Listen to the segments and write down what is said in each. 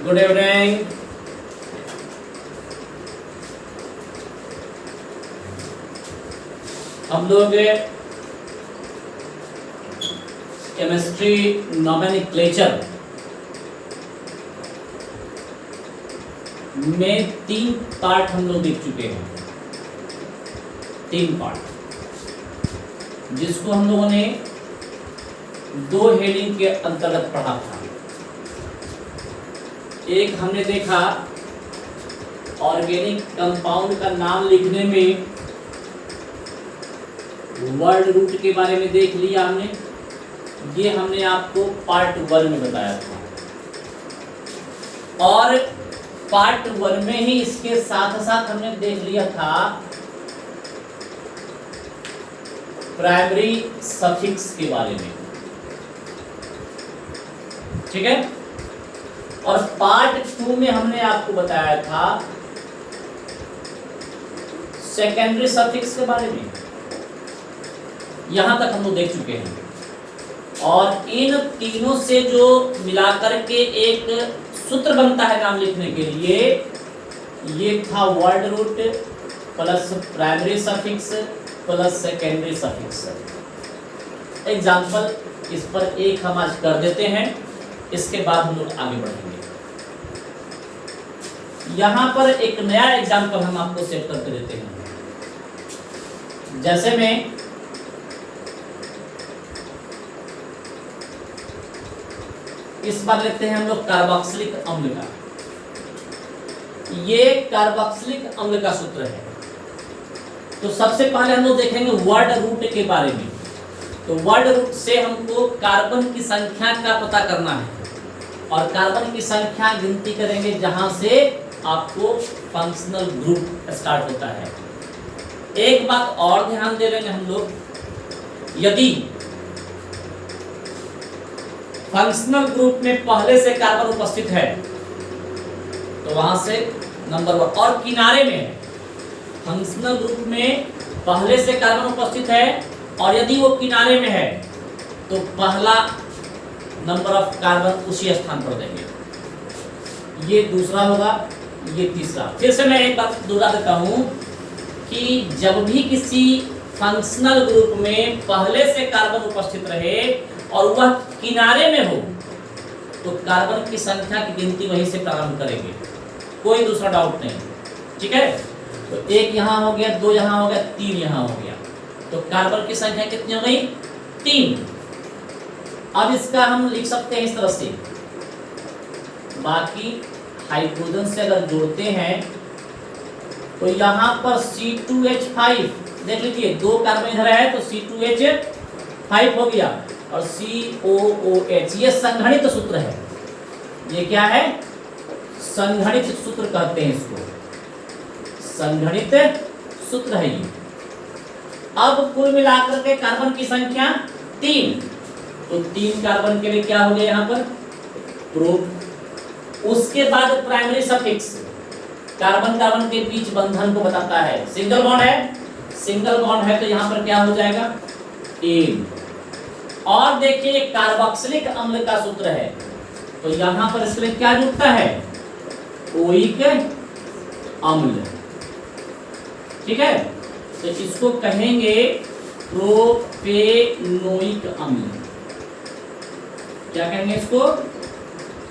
Good evening. हम लोग chemistry nomenclature में 3 पार्ट हम लोग देख चुके हैं। 3 पार्ट जिसको हम लोगों ने 2 हेडिंग के अंतर्गत पढ़ा था। एक हमने देखा ऑर्गेनिक कंपाउंड का नाम लिखने में वर्ड रूट के बारे में देख लिया हमने। ये हमने आपको पार्ट 1 में बताया था, और पार्ट 1 में ही इसके साथ साथ हमने देख लिया था प्राइमरी सफिक्स के बारे में। ठीक है। और पार्ट 2 में हमने आपको बताया था सेकेंडरी सफिक्स के बारे में। यहां तक हम लोग देख चुके हैं, और इन तीनों से जो मिलाकर के एक सूत्र बनता है नाम लिखने के लिए, ये था word root plus primary suffix plus secondary suffix. Example इस पर एक हम आज कर देते हैं, इसके बाद हम लोग आगे बढ़ेंगे। यहां पर एक नया एग्जाम्पल हम आपको सेट करके देते हैं। जैसे में इस बार लेते हैं हम लोग कार्बोक्सिलिक अम्ल का। ये कार्बोक्सिलिक अम्ल का सूत्र है। तो सबसे पहले हम लोग देखेंगे वर्ड रूट के बारे में। तो वर्ड रूट से हमको कार्बन की संख्या का पता करना है, और कार्बन की संख्या गिनती करेंगे जहां से आपको फंक्शनल ग्रुप स्टार्ट होता है। एक बात और ध्यान दे लेंगे हम लोग, यदि फंक्शनल ग्रुप में पहले से कार्बन उपस्थित है तो वहां से नंबर 1, और किनारे में है। फंक्शनल ग्रुप में पहले से कार्बन उपस्थित है और यदि वो किनारे में है तो पहला नंबर ऑफ कार्बन उसी स्थान पर देंगे। ये दूसरा होगा, ये तीसरा। फिर से मैं एक बात दोहरा देता हूं कि जब भी किसी फंक्शनल ग्रुप में पहले से कार्बन उपस्थित रहे और वह किनारे में हो तो कार्बन की संख्या की गिनती वहीं से प्रारंभ करेंगे, कोई दूसरा डाउट नहीं। ठीक है। तो 1 यहां हो गया, 2 यहां हो गया, 3 यहां हो गया, तो कार्बन की संख्या कितनी हो गई? 3। अब इसका हम लिख सकते हैं इस तरह से, बाकी हाइड्रोजन से अगर जोड़ते हैं तो यहां पर C2H5 देख लीजिए, 2 कार्बन इधर है तो C2H5 हो गया, और COOH ये संघनित सूत्र है। ये क्या है? संघनित सूत्र कहते हैं इसको, संघनित सूत्र है ये। अब कुल मिलाकर के कार्बन की संख्या 3, तो 3 कार्बन के लिए क्या हो गया यहाँ पर? प्रो। उसके बाद प्राइमरी सफिक्स कार्बन कार्बन के बीच बंधन को बताता है। सिंगल बॉन्ड है, सिंगल बॉन्ड है तो यहाँ पर क्या हो जाएगा? एन। और देखिए कार्बोक्सिलिक अम्ल का सूत्र है, तो यहां पर इसके लिए क्या जुड़ता है? ओइक अम्ल। ठीक है। तो इसको कहेंगे प्रोपेनोइक अम्ल। क्या कहेंगे इसको?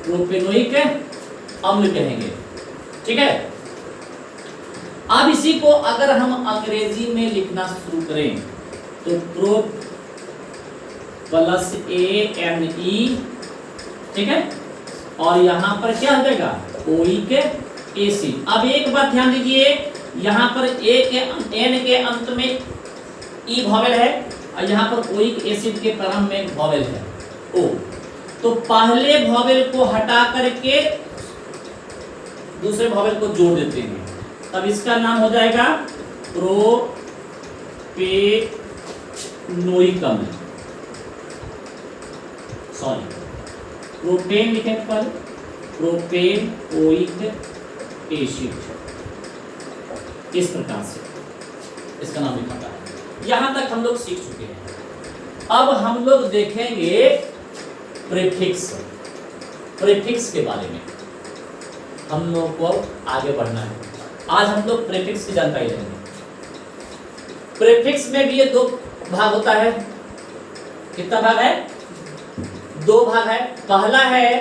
प्रोपेनोइक अम्ल कहेंगे। ठीक है। अब इसी को अगर हम अंग्रेजी में लिखना शुरू करें तो प्रो प्लस ANE, ठीक है, और यहां पर क्या हो जाएगा? Oic acid. अब एक बात ध्यान दीजिए, यहां पर N के अंत में E वॉवेल है, और यहां पर ओइक एसिड के प्रारंभ में वॉवेल है O। तो पहले वॉवेल को हटा करके दूसरे वॉवेल को जोड़ देते हैं, तब इसका नाम हो जाएगा प्रोपेनोइक अम्ल। सॉरी, प्रोपेन लिखेंगे पहले, प्रोपेनोइक एसिड, इस प्रकार से इसका नाम लिखा था। यहां तक हम लोग सीख चुके हैं। अब हम लोग देखेंगे प्रीफिक्स के बारे में। हम लोग को आगे बढ़ना है। आज हम लोग प्रीफिक्स की जानकारी लेंगे। प्रीफिक्स में भी ये दो भाग होता है। कितना भाग है? दो भाग है। पहला है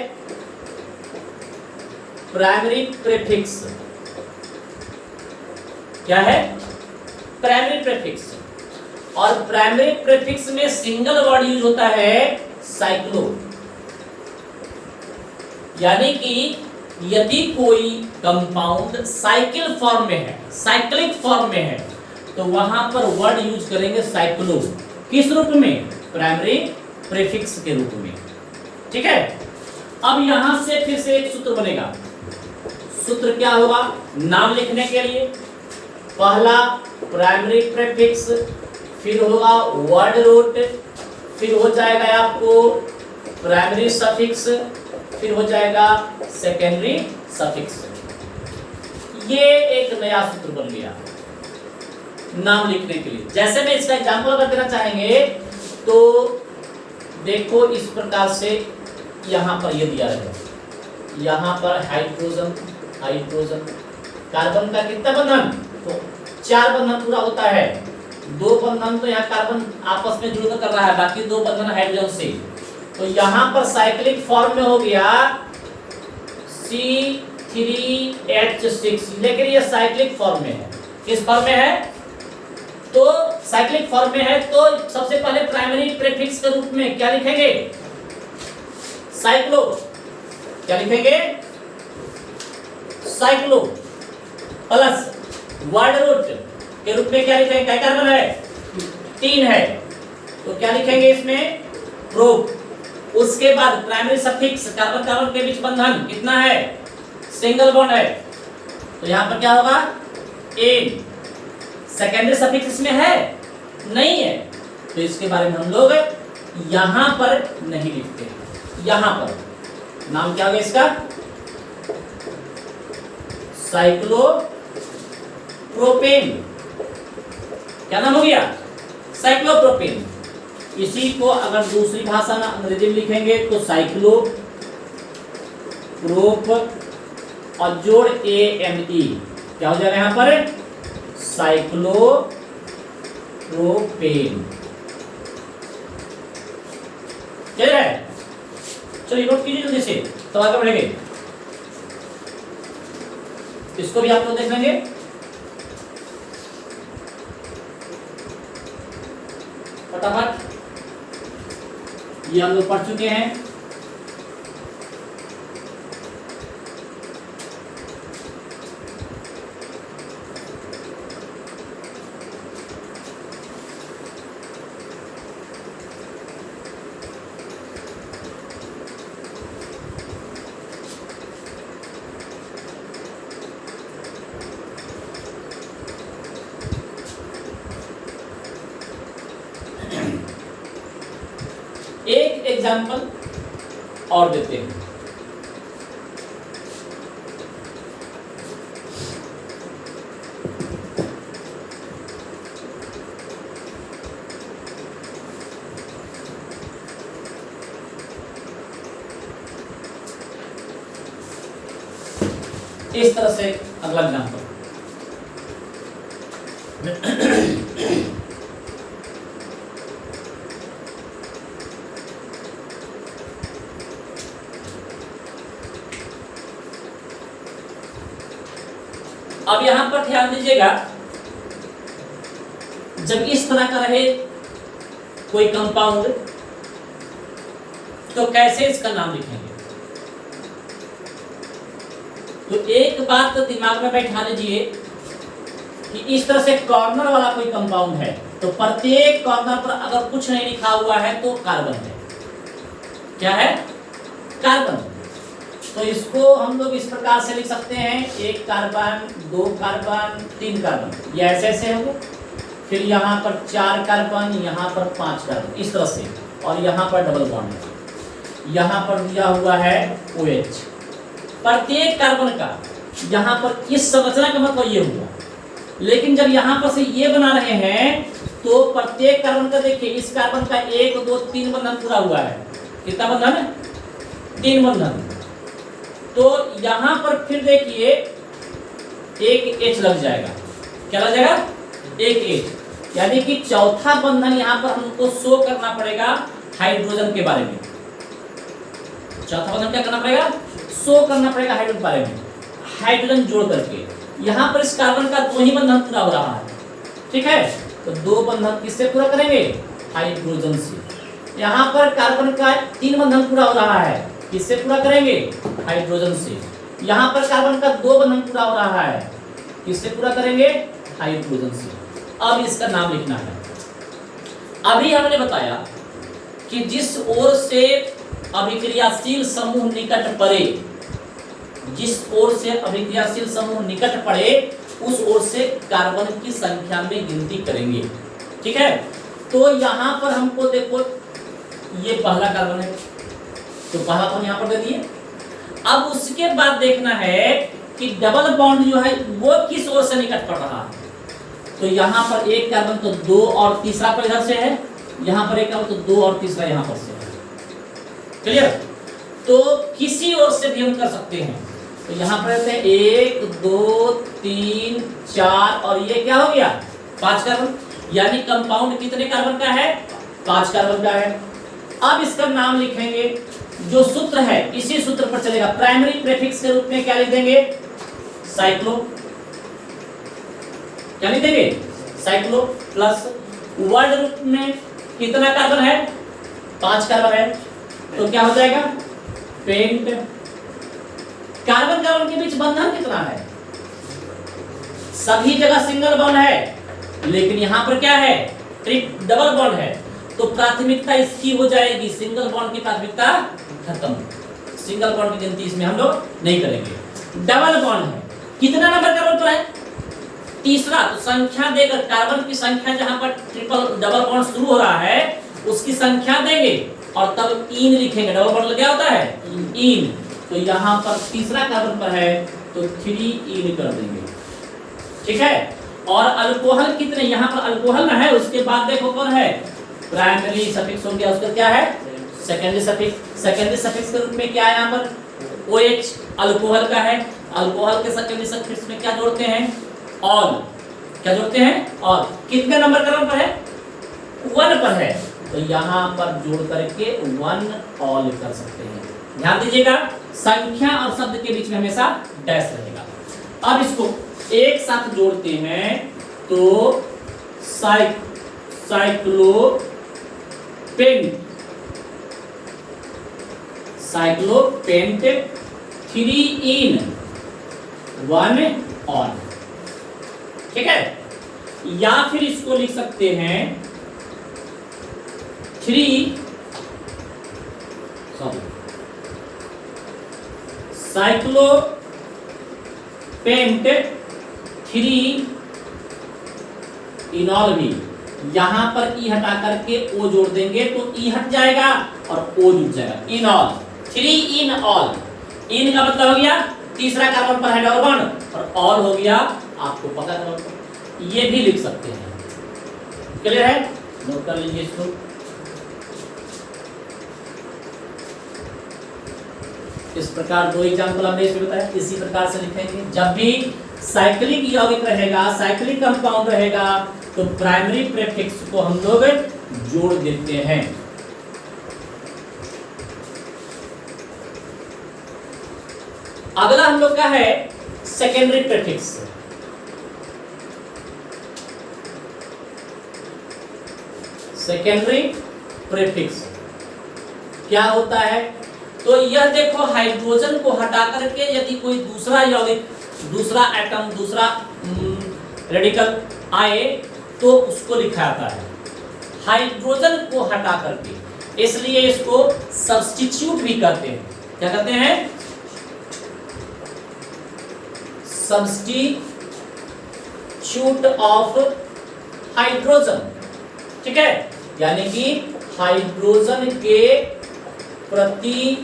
प्राइमरी प्रीफिक्स। क्या है? Primary prefix. और प्राइमरी प्रीफिक्स में सिंगल वर्ड यूज होता है साइक्लो। यानी कि यदि कोई कंपाउंड साइकिल फॉर्म में है, साइक्लिक फॉर्म में है, तो वहां पर वर्ड यूज करेंगे साइक्लो। किस रूप में? प्राइमरी प्रीफिक्स के रूप में। ठीक है। अब यहां से फिर से एक सूत्र बनेगा। सूत्र क्या होगा? नाम लिखने के लिए पहला प्राइमरी प्रीफिक्स, फिर होगा वर्ड रूट, फिर हो जाएगा आपको प्राइमरी सफिक्स, फिर हो जाएगा सेकेंडरी सफिक्स। ये एक नया सूत्र बन गया नाम लिखने के लिए। जैसे मैं इसका एग्जांपल अगर देना चाहेंगे तो देखो इस प्रकार से यहां पर ये दिया है। यहां पर हाइड्रोजन, हाइड्रोजन, कार्बन का कितना बंधन? तो 4 बंधन पूरा होता है। 2 बंधन तो यहाँ कार्बन आपस में जुड़कर कर रहा है, बाकी 2 बंधन हाइड्रोजन से। तो यहाँ पर साइक्लिक फॉर्म में हो गया C3H6, लेकिन ये साइक्लिक फॉर्म में है। किस फॉर्म में है? तो साइक्लिक फॉर्म में है, तो सबसे पहले प्राइमरी प्रीफिक्स के रूप में क्या लिखेंगे? साइक्लो। क्या लिखेंगे? साइक्लो प्लस वर्ड रूट के रूप में क्या लिखेंगे? क्या कार्बन है? 3 है, तो क्या लिखेंगे इसमें? प्रोप। उसके बाद प्राइमरी सफिक्स, कार्बन कार्बन के बीच बंधन कितना है? सिंगल बॉन्ड है, तो यहां पर क्या होगा? एन। सेकेंडरी सफिक्स इसमें है? नहीं है, तो इसके बारे में हम लोग यहां पर नहीं लिखते। यहां पर नाम क्या होगा इसका? साइक्लोप्रोपेन। क्या नाम हो गया? साइक्लोप्रोपेन। इसी को अगर दूसरी भाषा में अंग्रेजी में लिखेंगे तो साइक्लो प्रोप और जोड़ ANE, क्या हो जाएगा यहां पर? साइक्लोप्रोपेन। क्लियर है? चलिए नोट कीजिए जल्दी से, तो आगे बढ़ेंगे। इसको भी आप लोग देख लेंगे। फटाफट, ये हम लोग पढ़ चुके हैं। एक एग्जाम्पल और देते हैं। इस तरह से अगला एग्जाम्पल। अब यहां पर ध्यान दीजिएगा, जब इस तरह का रहे कोई कंपाउंड तो कैसे इसका नाम लिखेंगे? तो एक बात तो दिमाग में बैठा लीजिए कि इस तरह से कॉर्नर वाला कोई कंपाउंड है तो प्रत्येक कॉर्नर पर अगर कुछ नहीं लिखा हुआ है तो कार्बन है। क्या है? कार्बन। तो इसको हम लोग इस प्रकार से लिख सकते हैं, 1 कार्बन, 2 कार्बन, 3 कार्बन, ये ऐसे ऐसे होंगे। फिर यहाँ पर 4 कार्बन, यहाँ पर 5 कार्बन, इस तरह से। और यहाँ पर डबल बॉन्ड है, यहाँ पर दिया हुआ है OH। प्रत्येक कार्बन का यहाँ पर इस संरचना का मतलब ये हुआ। लेकिन जब यहाँ पर से ये बना रहे हैं तो प्रत्येक कार्बन का देखिए, इस कार्बन का 1, 2, 3 बंधन पूरा हुआ है। कितना बंधन? 3 बंधन। तो यहां पर फिर देखिए एक H लग जाएगा। क्या लग जाएगा? एक H, यानी कि चौथा बंधन यहां पर हमको शो करना पड़ेगा हाइड्रोजन के बारे में। चौथा बंधन क्या करना पड़ेगा? शो करना पड़ेगा हाइड्रोजन के बारे में, हाइड्रोजन जोड़ करके। यहां पर इस कार्बन का 2 ही बंधन पूरा हो रहा है, ठीक है, तो 2 बंधन किससे पूरा करेंगे? हाइड्रोजन से। यहां पर कार्बन का 3 बंधन पूरा हो रहा है, किससे पूरा करेंगे? हाइड्रोजन से। यहां पर कार्बन का 2 बंधन पूरा हो रहा है, किससे पूरा करेंगे? हाइड्रोजन से। अब इसका नाम लिखना है। अभी हमने बताया कि जिस ओर से अभिक्रियाशील समूह निकट पड़े, जिस ओर से अभिक्रियाशील समूह निकट पड़े उस ओर से कार्बन की संख्या में गिनती करेंगे, ठीक है। तो यहां पर हमको देखो ये पहला कार्बन है, तो पहला तो यहां पर दे दिए। अब उसके बाद देखना है कि डबल बॉन्ड जो है वो किस ओर से निकट पड़ रहा है। तो यहां पर एक कार्बन तो 2 और तीसरा पर इधर से है, यहां पर एक कार्बन तो 2 और तीसरा यहां पर से है, क्लियर। तो किसी ओर से भी हम कर सकते हैं। तो यहां पर रहते हैं 1 2 3 4 और ये क्या हो गया? 5 कार्बन, यानी कंपाउंड कितने कार्बन का है? 5 कार्बन का है। अब इसका नाम लिखेंगे, जो सूत्र है इसी सूत्र पर चलेगा। प्राइमरी प्रीफिक्स के रूप में क्या लिख देंगे? साइक्लो। क्या लिख देंगे? साइक्लो प्लस वर्ड रूप में कितना कार्बन है? 5 कार्बन है, तो क्या हो जाएगा? पेंट। कार्बन कार्बन के बीच बंधन कितना है? सभी जगह सिंगल बॉन्ड है, लेकिन यहां पर क्या है? डबल बॉन्ड है, तो प्राथमिकता इसकी हो जाएगी, सिंगल बॉन्ड की प्राथमिकता खत्म। सिंगल बॉन्ड की गिनती इसमें हम लोग नहीं करेंगे। डबल बॉन्ड है, कितना नंबर कार्बन पर है? तीसरा। तो संख्या देकर कार्बन की संख्या जहां पर ट्रिपल डबल बॉन्ड शुरू हो रहा है उसकी संख्या देंगे और तब इन लिखेंगे। डबल बॉन्ड क्या होता है? इन। तो यहां पर तीसरा कार्बन पर है तो 3 इन कर देंगे, ठीक है। और अल्कोहल कितने? यहां पर अल्कोहल ना है, उसके बाद देखो कौन है? प्राइमरी सफिक्स हो गया, उसका क्या है? Secondary suffix. सेकेंडरी सफिक्स के रूप में क्या है? यहां पर OH अल्कोहल का है। अल्कोहल के सेकेंडरी सफिक्स में क्या जोड़ते हैं? ऑल। क्या जोड़ते हैं? ऑल। कितने नंबर कार्बन पर है? 1 पर है, तो यहां पर जोड़ करके 1 ऑल कर सकते हैं। ध्यान दीजिएगा, संख्या और शब्द के बीच में हमेशा डैश रहेगा। अब इसको एक साथ जोड़ते हैं तो साइक्लोपेंट 3 इन 1 ऑन, ठीक है। या फिर इसको लिख सकते हैं 3 साइक्लोपेंट 3 इनॉल भी। यहां पर ई हटा करके ओ जोड़ देंगे तो ई हट जाएगा और ओ जुड़ जाएगा। इनॉल 3 इन ऑल। इन का मतलब हो गया तीसरा कार्बन पर है डबल बॉन्ड और ऑल हो गया आपको पता कर, ये भी लिख सकते हैं। क्लियर है? नोट कर लीजिए इसको। इस प्रकार 2 एग्जाम्पल हमने इसमें बताया, इसी प्रकार से लिखेंगे। जब भी साइक्लिक यौगिक रहेगा, साइक्लिक कंपाउंड रहेगा, तो प्राइमरी प्रीफिक्स को हम लोग जोड़ देते हैं। अगला हम लोग का है सेकेंडरी प्रीफिक्स। सेकेंडरी प्रीफिक्स क्या होता है? तो यह देखो, हाइड्रोजन को हटा करके यदि कोई दूसरा यौगिक, दूसरा एटम, दूसरा रेडिकल आए तो उसको लिखा जाता है हाइड्रोजन को हटा करके, इसलिए इसको सब्स्टिट्यूट भी कहते हैं। क्या कहते हैं? सब्स्टिट्यूट ऑफ हाइड्रोजन, ठीक है। यानी कि हाइड्रोजन के प्रतिस्थापक,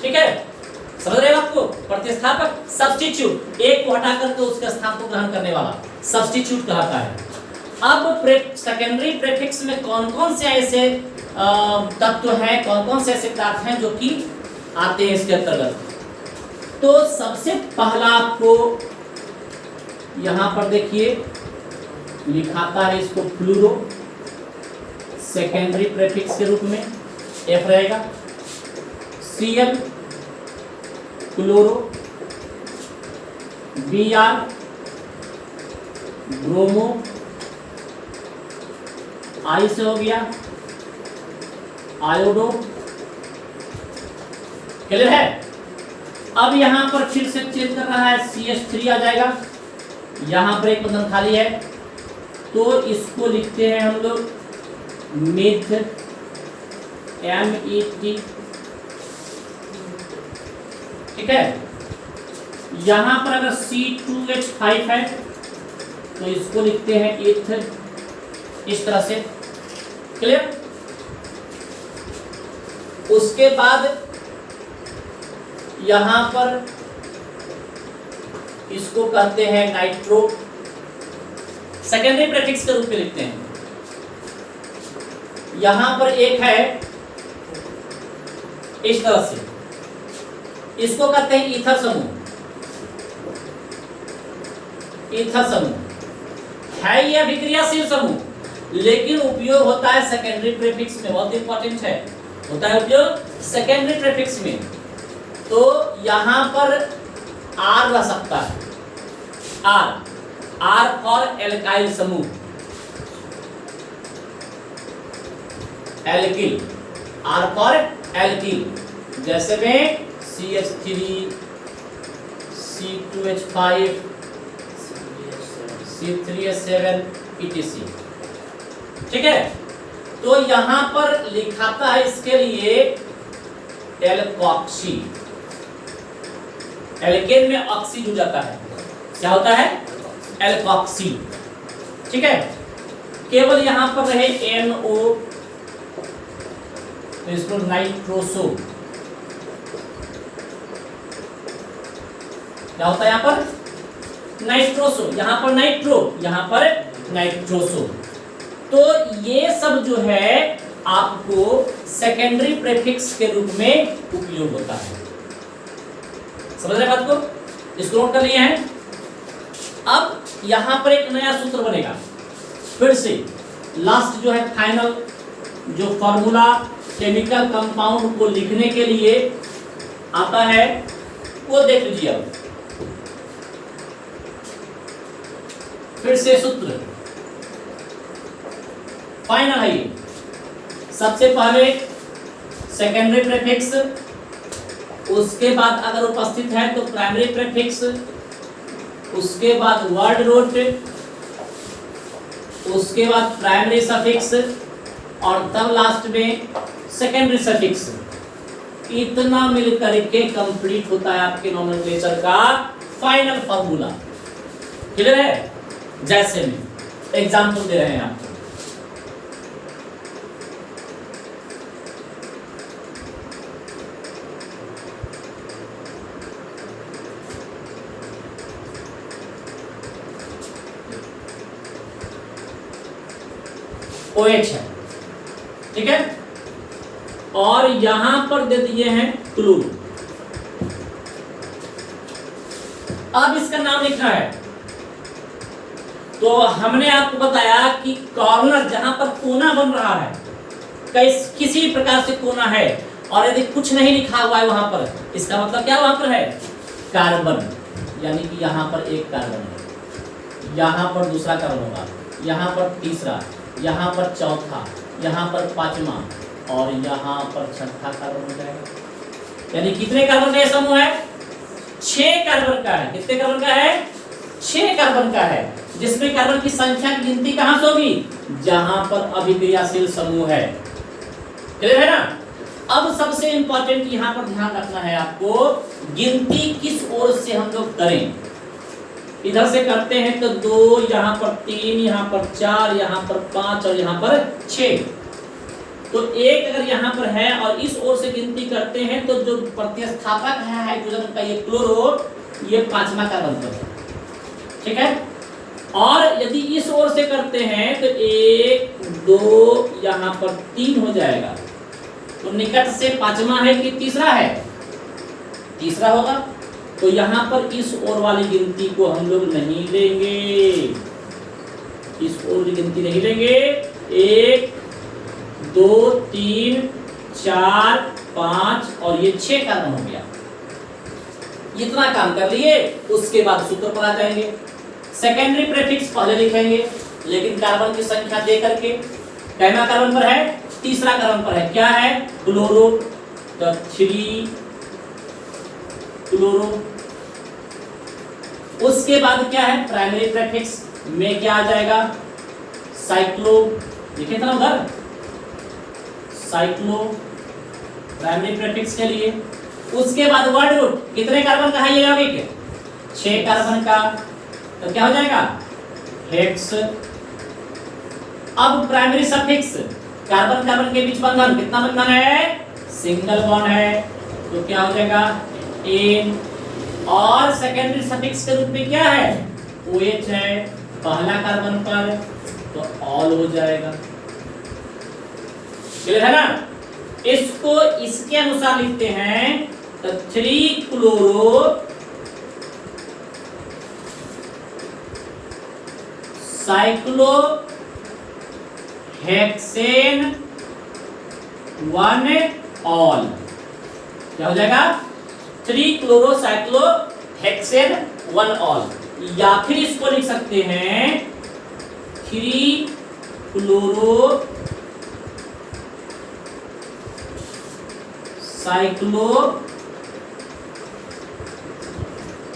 ठीक है, समझ रहे हैं आपको? प्रतिस्थापक, सब्स्टिट्यूट, एक को हटा करके उसके स्थान को ग्रहण करने वाला सब्स्टिट्यूट कहता है। अब सेकेंडरी प्रीफिक्स में कौन कौन से ऐसे तत्व हैं, कौन कौन से ऐसे पदार्थ हैं जो कि आते हैं इसके अंतर्गत। तो सबसे पहला आपको यहां पर देखिए लिखाता है इसको फ्लूरो, सेकेंडरी प्रेफिक्स के रूप में एफ रहेगा। Cl क्लोरो, Br ब्रोमो, आई से हो गया आयोडो। क्लियर है। अब यहां पर फिर से चेंज कर रहा है, CH3 आ जाएगा। यहां पर एक बंधन खाली है तो इसको लिखते हैं हम लोग मिथ, MET। ठीक है। यहां पर अगर C2H5 है तो इसको लिखते हैं इथ, इस तरह से। क्लियर। उसके बाद यहां पर इसको कहते हैं नाइट्रो, सेकेंडरी प्रेफिक्स के रूप में लिखते हैं। यहां पर एक है इस तरह से, इसको कहते हैं ईथर समूह। ईथर समूह है ये अभिक्रियाशील समूह, लेकिन उपयोग होता है सेकेंडरी प्रेफिक्स में। बहुत इंपॉर्टेंट है, होता है उपयोग सेकेंडरी प्रेफिक्स में। तो यहां पर आर रह सकता है, आर फॉर एल्काइल समूह, एल्किल, आर फॉर एल्किल। जैसे में CH3, C2H5, C3H7 etc। ठीक है। तो यहां पर लिखाता है इसके लिए एल्कोक्सी। एल्केन में ऑक्सी जुड़ जाता है, क्या होता है एल्कोक्सी। ठीक है। केवल यहां पर रहे NO तो इसको नाइट्रोसो, क्या होता है यहां पर नाइट्रोसो, यहां पर नाइट्रो, यहां पर नाइट्रोसो। तो ये सब जो है आपको सेकेंडरी प्रेफिक्स के रूप में उपयोग होता है। समझ रहे बात को, इसको नोट कर लिए हैं। अब यहां पर एक नया सूत्र बनेगा, फिर से लास्ट जो है फाइनल जो फॉर्मूला केमिकल कंपाउंड को लिखने के लिए आता है वो देख लीजिए। अब फिर से सूत्र फाइनल है ये। सबसे पहले सेकेंडरी प्रेफिक्स, उसके बाद अगर उपस्थित है तो प्राइमरी प्रेफिक्स, उसके बाद वर्ड रूट, उसके बाद प्राइमरी सफिक्स और तब लास्ट में सेकेंडरी सफिक्स। इतना मिलकर के कंप्लीट होता है आपके नोमेनक्लेचर का फाइनल फार्मूला। क्लियर है। जैसे में एग्जाम्पल दे रहे हैं आपको, OH है। ठीक है। और यहां पर दे दिए हैं क्लोरो। अब इसका नाम लिखना है। तो हमने आपको बताया कि कॉर्नर जहां पर कोना बन रहा है, किसी प्रकार से कोना है और यदि कुछ नहीं लिखा हुआ है वहां पर, इसका मतलब क्या वहां पर है कार्बन, यानी कि यहां पर एक कार्बन है, यहां पर दूसरा कार्बन होगा, यहां पर तीसरा, यहां पर चौथा, यहां पर पांचवा और यहां पर छठा कार्बन हो जाएगा। यानी कितने कार्बन का यह समूह है 6 कार्बन का है। कितने कार्बन का है 6 कार्बन का है, जिसमें कार्बन की संख्या की गिनती कहां से होगी जहां पर अभिक्रियाशील समूह है। क्लियर है ना। अब सबसे इंपॉर्टेंट यहां पर ध्यान रखना है आपको, गिनती किस ओर से हम लोग करें। इधर से करते हैं तो 2, यहाँ पर 3, यहाँ पर 4, यहाँ पर 5 और यहाँ पर 6। तो एक अगर यहाँ पर है और इस ओर से गिनती करते हैं तो जो प्रतिस्थापक है हाइड्रोजन का ये क्लोरो, ये 5वां कार्बन पर है। ठीक है। और यदि इस ओर से करते हैं तो 1, 2 यहाँ पर 3 हो जाएगा तो निकट से पांचवा है कि तीसरा है? तीसरा होगा। तो यहां पर इस ओर वाली गिनती को हम लोग नहीं लेंगे, इस ओर की गिनती नहीं लेंगे। 1 2 3 4 5 और ये 6 कार्बन हो गया। इतना काम कर लिए, उसके बाद सूत्र पर आ जाएंगे। सेकेंडरी प्रीफिक्स पहले लिखेंगे, लेकिन कार्बन की संख्या दे करके। पहला कार्बन पर है, तीसरा कार्बन पर है, क्या है? क्लोरो। तो 3 क्लोरो। उसके बाद क्या है? प्राइमरी प्रीफिक्स में क्या आ जाएगा? साइक्लो। लिखे था ना उधर, साइक्लो प्राइमरी प्रीफिक्स के लिए। उसके बाद वर्ड रूट, कितने कार्बन का है ये यौगिक? 6 कार्बन का। तो क्या हो जाएगा? हेक्स। अब प्राइमरी सफिक्स, कार्बन कार्बन के बीच बंधन, कितना बंधन है? सिंगल बॉन्ड है। तो क्या हो जाएगा? एन। और सेकेंडरी सफिक्स के रूप में क्या है? OH है पहला कार्बन पर, तो ऑल हो जाएगा। क्लियर है ना? इसको इसके अनुसार लिखते हैं, तो 3 क्लोरो साइक्लो हेक्सेन 1 ऑल। क्या हो जाएगा? 3 क्लोरो साइक्लो हेक्सेन 1 ऑल। या फिर इसको लिख सकते हैं 3 क्लोरो साइक्लो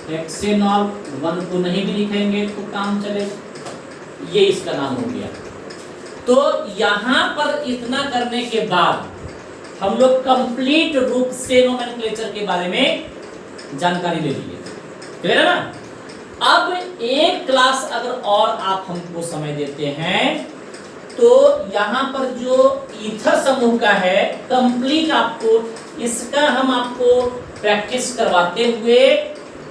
हेक्सेनॉल 1 को नहीं भी लिखेंगे तो काम चले। ये इसका नाम हो गया। तो यहां पर इतना करने के बाद हम लोग कंप्लीट रूप से नोमेनक्लेचर के बारे में जानकारी ले लिए। क्लियर है ना? अब एक क्लास अगर और आप हमको समय देते हैं तो यहाँ पर जो ईथर समूह का है कंप्लीट आपको इसका हम आपको प्रैक्टिस करवाते हुए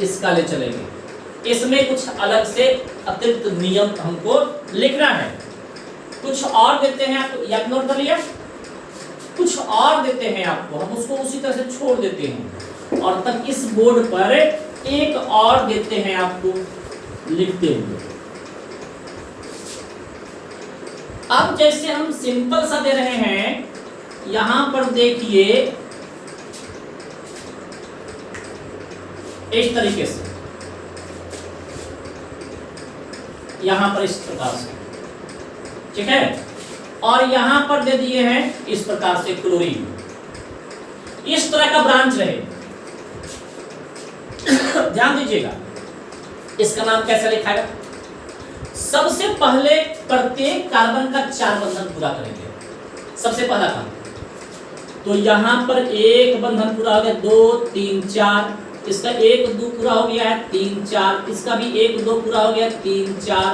इसका ले चलेंगे। इसमें कुछ अलग से अतिरिक्त नियम हमको लिखना है। कुछ और देते हैं आपको, याद नोट कर लिया? कुछ और देते हैं आपको, हम उसको उसी तरह से छोड़ देते हैं। और तब इस बोर्ड पर एक और देते हैं आपको लिखते हुए। अब जैसे हम सिंपल सा दे रहे हैं, यहां पर देखिए इस तरीके से, यहां पर इस प्रकार से, ठीक है। और यहां पर दे दिए हैं इस प्रकार से क्लोरीन। इस तरह का ब्रांच रहे, ध्यान दीजिएगा। इसका नाम कैसे लिखा है? सबसे पहले प्रत्येक कार्बन का 4 बंधन पूरा करेंगे, सबसे पहला काम। तो यहां पर एक बंधन पूरा हो गया, 2 3 4, इसका 1 2 पूरा हो गया है, 3 4, इसका भी 1 2 पूरा हो गया, 3 4,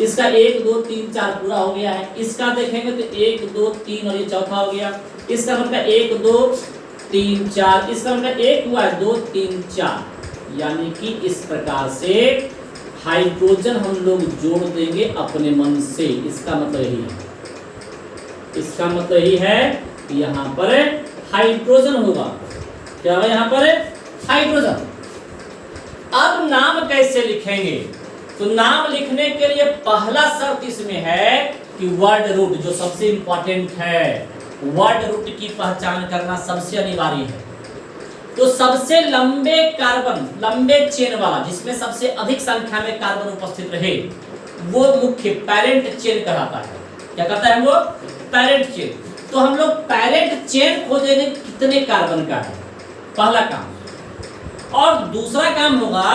इसका 1 2 3 4 पूरा हो गया है। इसका देखेंगे तो 1 2 3 और ये चौथा हो गया। इसका मतलब 1 2 3 4, इसका मतलब 1 हुआ है, 2 3 4, यानी कि इस प्रकार से हाइड्रोजन हम लोग जोड़ देंगे अपने मन से। इसका मतलब यही है, इसका मतलब यही है कि यहाँ पर हाइड्रोजन होगा। क्या होगा यहाँ पर? हाइड्रोजन। अब नाम कैसे लिखेंगे? तो नाम लिखने के लिए पहला शर्त इसमें है कि वर्ड रूट, जो सबसे इंपॉर्टेंट है, वर्ड रूट की पहचान करना सबसे अनिवार्य है। तो सबसे लंबे कार्बन, लंबे चेन वाला, जिसमें सबसे अधिक संख्या में कार्बन उपस्थित रहे, वो मुख्य पेरेंट चेन कहलाता है। क्या कहता है वो? Parent chain. तो हम लोग पेरेंट चेन खोजेंगे कितने कार्बन का है, पहला काम। और दूसरा काम होगा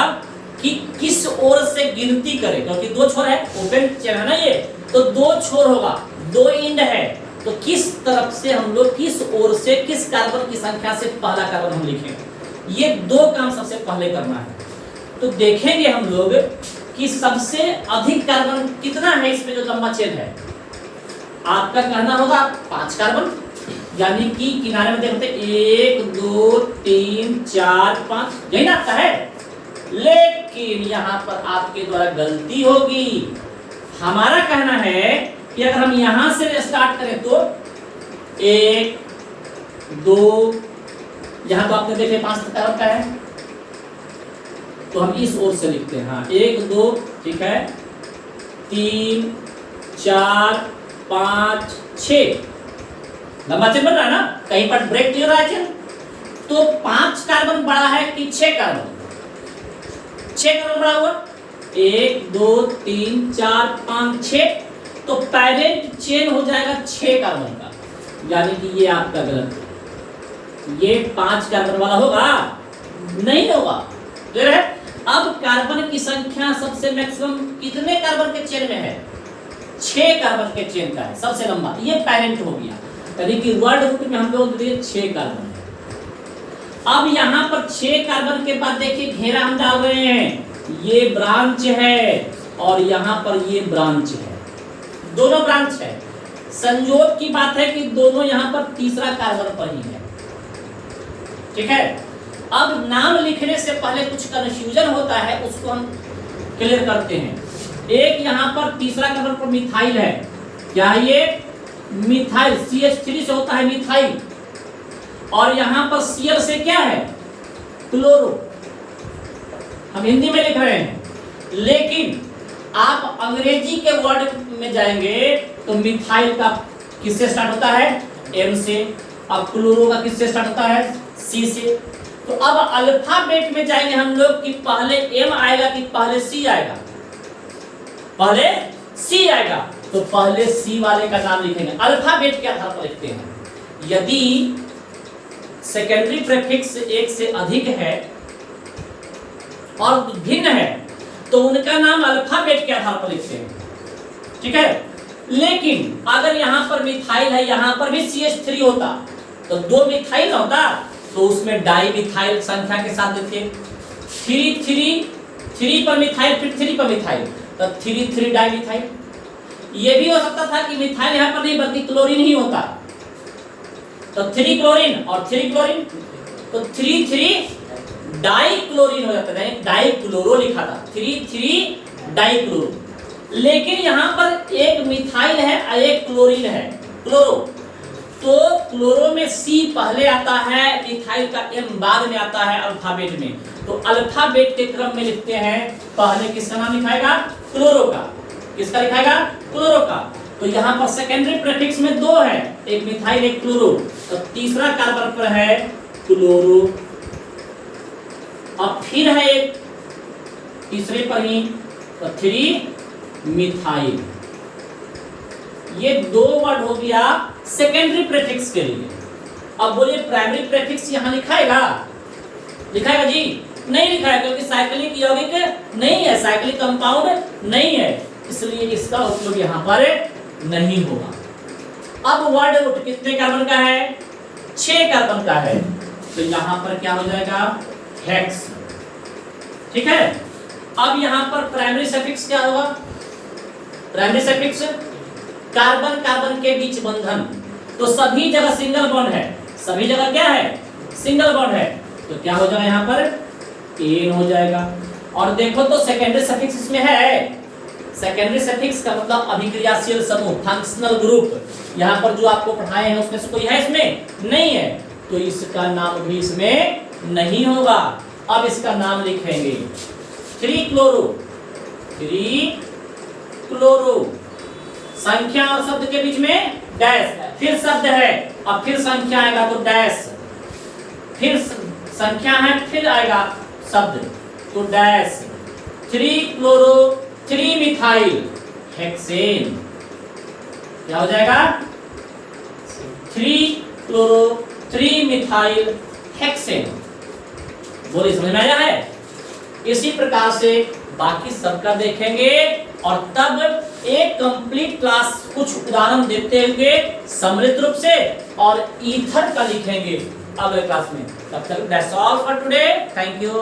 कि किस ओर से गिनती करें, क्योंकि 2 छोर है, ओपन चेन है ना ये, तो 2 छोर होगा, 2 एंड है। तो किस तरफ से हम लोग, किस ओर से, किस कार्बन की संख्या से पहला कार्बन हम लिखें, ये 2 काम सबसे पहले करना है। तो देखेंगे हम लोग कि सबसे अधिक कार्बन कितना है इसमें जो लंबा चेन है। आपका कहना होगा 5 कार्बन, यानी कि किनारे में देखते 1 2 3 4 5, यही ना आता है। लेकिन यहाँ पर आपके द्वारा गलती होगी। हमारा कहना है कि अगर हम यहां से स्टार्ट करें तो 1 2, यहाँ तो आपने देखे 5 कार्बन का है, तो हम इस ओर से लिखते हैं। हाँ 1 2 ठीक है, 3 4 5 6, लंबा चेन बन रहा है ना, कहीं पर ब्रेक क्लियर रहा है। तो 5 कार्बन बड़ा है कि 6 कार्बन? 6 कार्बन बड़ा हुआ, 1 2 3 4 5 6, तो पैरेंट चेन हो जाएगा 6 कार्बन का, यानी कि ये आपका गलत है। ये 5 कार्बन वाला होगा? नहीं होगा। क्लियर है? अब कार्बन की संख्या सबसे मैक्सिमम कितने कार्बन के चेन में है? 6 कार्बन के चेन का है सबसे लंबा, ये पैरेंट हो गया, यानी कि वर्ड रूट में हम लोग दिए 6 कार्बन है। अब यहाँ पर 6 कार्बन के बाद देखिए घेरा हम डाल रहे हैं, ये ब्रांच है और यहाँ पर ये ब्रांच है, दोनों ब्रांच है। संयोग की बात है कि दोनों यहाँ पर तीसरा कार्बन पर ही है। ठीक है, अब नाम लिखने से पहले कुछ कंफ्यूजन होता है, उसको हम क्लियर करते हैं। एक यहाँ पर तीसरा कार्बन पर मिथाइल है, क्या है ये? मिथाइल, CH3 से होता है मिथाइल, और यहाँ पर Cl से क्या है? क्लोरो। हम हिंदी में लिख रहे हैं, लेकिन आप अंग्रेजी के वर्ड में जाएंगे तो मिथाइल का किससे स्टार्ट होता है? M से, अब क्लोरो का किससे स्टार्ट होता है? C से। तो अब अल्फाबेट में जाएंगे हम लोग कि पहले M आएगा कि पहले C आएगा? पहले C आएगा, तो पहले C वाले का नाम लिखेंगे, अल्फाबेट के आधार पर लिखते हैं। यदि सेकेंडरी प्रीफिक्स 1 से अधिक है और भिन्न है तो उनका नाम अल्फाबेट के आधार पर लिखते हैं। ठीक है, लेकिन अगर यहाँ पर मिथाइल है, यहाँ पर भी CH3 होता, तो 2 मिथाइल होता, तो उसमें डाई मिथाइल संख्या के साथ देखिए 3 पर मिथाइल, फिर 3 पर मिथाइल, तो 3 डाई मिथाइल। ये भी हो सकता था कि मिथाइल यहाँ पर नहीं बल्कि क्लोरीन ही होता, तो 3 क्लोरीन और 3 क्लोरीन, तो 3 डाई क्लोरीन हो जाता है, डाई क्लोरो लिखा था, 3 डाई क्लोरो। लेकिन यहाँ पर एक मिथाइल है और एक क्लोरीन है, क्लोरो, तो क्लोरो में C पहले आता है, मिथाइल का M बाद में आता है अल्फाबेट में। तो अल्फाबेट के क्रम में लिखते हैं, पहले किसका नाम लिखाएगा? क्लोरो का। किसका लिखाएगा? क्लोरो का। तो यहाँ पर सेकेंडरी प्रीफिक्स में 2 है, एक मिथाइल एक क्लोरो, तो तीसरा कार्बन पर है क्लोरो। अब फिर है एक तीसरे पर ही, तो 3 मिथाइल। ये 2 वर्ड हो गया सेकेंडरी प्रीफिक्स के लिए। अब बोलिए प्राइमरी प्रीफिक्स यहाँ लिखाएगा? लिखाएगा जी? नहीं लिखाएगा, क्योंकि साइक्लिक यौगिक नहीं है, साइक्लिक कंपाउंड नहीं है, इसलिए इसका उपयोग यहाँ पर नहीं होगा। अब वर्ड रूट कितने कार्बन का है? 6 कार्बन का है, तो यहाँ पर क्या हो जाएगा? हेक्स। ठीक है, अब यहाँ पर प्राइमरी सफिक्स क्या होगा? प्राइमरी सफिक्स कार्बन कार्बन के बीच बंधन, तो सभी जगह सिंगल बॉन्ड है, सभी जगह क्या है? सिंगल बॉन्ड है, तो क्या हो जाएगा? यहाँ पर एन हो जाएगा। और देखो तो सेकेंडरी सफिक्स इसमें है, सेकेंडरी सफिक्स का मतलब अभिक्रियाशील समूह, फंक्शनल ग्रुप। यहाँ पर जो आपको पढ़ाए हैं उसमें से कोई है इसमें? नहीं है, तो इसका नाम भी इसमें नहीं होगा। अब इसका नाम लिखेंगे 3 क्लोरो, 3 क्लोरो, संख्या और शब्द के बीच में डैश, फिर शब्द है, अब फिर संख्या आएगा तो डैश, फिर संख्या है, फिर आएगा शब्द तो डैश, 3 क्लोरो 3 मिथाइल हेक्सेन। क्या हो जाएगा? 3 क्लोरो 3 मिथाइल हेक्सेन। बोलिए समझ में आया है? इसी प्रकार से बाकी सबका देखेंगे और तब एक कंप्लीट क्लास कुछ उदाहरण देते हुए समृद्ध रूप से और ईथर का लिखेंगे अगले क्लास में। तब तक that's all for today, thank you.